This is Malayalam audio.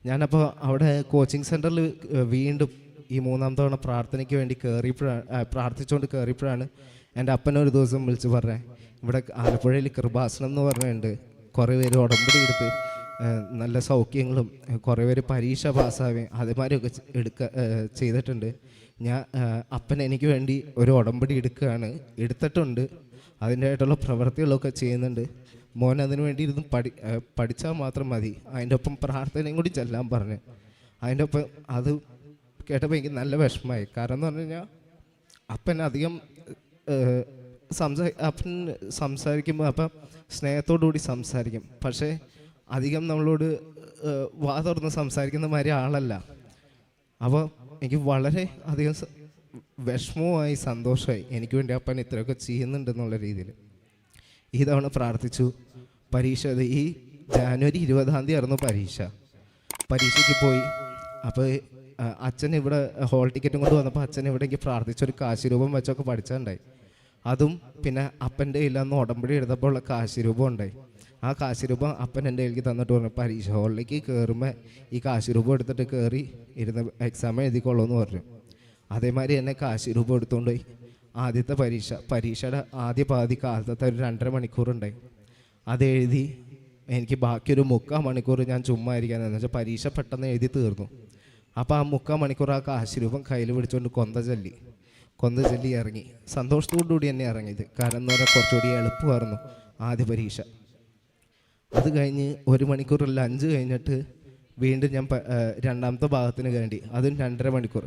ഞാനപ്പോൾ അവിടെ കോച്ചിങ് സെൻറ്ററിൽ വീണ്ടും ഈ മൂന്നാം തവണ പ്രാർത്ഥനയ്ക്ക് വേണ്ടി പ്രാർത്ഥിച്ചുകൊണ്ട് കയറിയപ്പോഴാണ് എൻ്റെ അപ്പനൊരു ദിവസം വിളിച്ച് പറഞ്ഞത്, ഇവിടെ ആലപ്പുഴയിൽ കൃപാസനം എന്ന് പറഞ്ഞിട്ടുണ്ട്, കുറേ പേര് ഉടമ്പടി എടുത്ത് നല്ല സൗഖ്യങ്ങളും കുറേ പേര് പരീക്ഷ പാസ്സാവുകയും അതേമാതിരിയൊക്കെ ചെയ്തിട്ടുണ്ട്. അപ്പൻ എനിക്ക് വേണ്ടി ഒരു ഉടമ്പടി എടുത്തിട്ടുണ്ട്, അതിൻ്റെതായിട്ടുള്ള പ്രവൃത്തികളൊക്കെ ചെയ്യുന്നുണ്ട്. മോൻ അതിനു വേണ്ടി ഇരുന്ന് പഠിച്ചാൽ മാത്രം മതി, അതിൻ്റെ ഒപ്പം പ്രാർത്ഥനയും കൂടി ചെല്ലാൻ പറഞ്ഞു. അതിൻ്റെ ഒപ്പം അത് കേട്ടപ്പോൾ എനിക്ക് നല്ല വിഷമമായി. കാരണം എന്ന് പറഞ്ഞു കഴിഞ്ഞാൽ അപ്പൻ അധികം അപ്പൻ സംസാരിക്കുമ്പോൾ അപ്പം സ്നേഹത്തോടുകൂടി സംസാരിക്കും, പക്ഷേ അധികം നമ്മളോട് വാ തുറന്ന് സംസാരിക്കുന്ന മാതിരി ആളല്ല. അപ്പോൾ എനിക്ക് വളരെ അധികം വിഷമവുമായി സന്തോഷമായി, എനിക്ക് വേണ്ടി അപ്പൻ ഇത്രയൊക്കെ ചെയ്യുന്നുണ്ടെന്നുള്ള രീതിയിൽ. ഈ തവണ പ്രാർത്ഥിച്ചു. പരീക്ഷ ഈ ജാനുവരി 20 ആയിരുന്നു പരീക്ഷയ്ക്ക് പോയി. അപ്പോൾ അച്ഛൻ ഇവിടെ ഹോൾ ടിക്കറ്റും കൊണ്ട് വന്നപ്പോൾ അച്ഛൻ ഇവിടെ എനിക്ക് പ്രാർത്ഥിച്ചൊരു കാശിരൂപം വെച്ചൊക്കെ പഠിച്ചിട്ടുണ്ടായി. അതും പിന്നെ അപ്പൻ്റെ കയ്യിലന്ന് ഉടമ്പടി എടുത്തപ്പോൾ ഉള്ള കാശിരൂപം ഉണ്ടായി. ആ കാശിരൂപം അപ്പൻ എൻ്റെ കയ്യിലേക്ക് തന്നിട്ട് പറഞ്ഞു, പരീക്ഷ ഹോളിലേക്ക് കയറുമ്പോൾ ഈ കാശിരൂപം എടുത്തിട്ട് കയറി ഇരുന്ന് എക്സാം എഴുതിക്കൊള്ളുമെന്ന് പറഞ്ഞു. അതേമാതിരി എന്നെ കാശിരൂപം എടുത്തുകൊണ്ട് പോയി. ആദ്യത്തെ പരീക്ഷയുടെ ആദ്യ പാതി കാലത്തെ ഒരു 2.5 മണിക്കൂറുണ്ടായി. അതെഴുതി എനിക്ക് ബാക്കിയൊരു 3/4 മണിക്കൂർ ഞാൻ ചുമ്മാ ഇരിക്കാനെന്ന് വെച്ചാൽ പരീക്ഷ പെട്ടെന്ന് എഴുതി തീർന്നു. അപ്പോൾ ആ 3/4 മണിക്കൂർ ആ കാശിരൂപം കയ്യിൽ പിടിച്ചുകൊണ്ട് കൊന്ത ചൊല്ലി ഇറങ്ങി. സന്തോഷത്തോടുകൂടി തന്നെ ഇറങ്ങിയത്, കാരണം എന്ന് പറഞ്ഞാൽ കുറച്ചുകൂടി എളുപ്പമായിരുന്നു ആദ്യ പരീക്ഷ. അത് കഴിഞ്ഞ് 1 മണിക്കൂർ ലഞ്ച് കഴിഞ്ഞിട്ട് വീണ്ടും ഞാൻ രണ്ടാമത്തെ ഭാഗത്തിന് വേണ്ടി, അതും 2.5 മണിക്കൂർ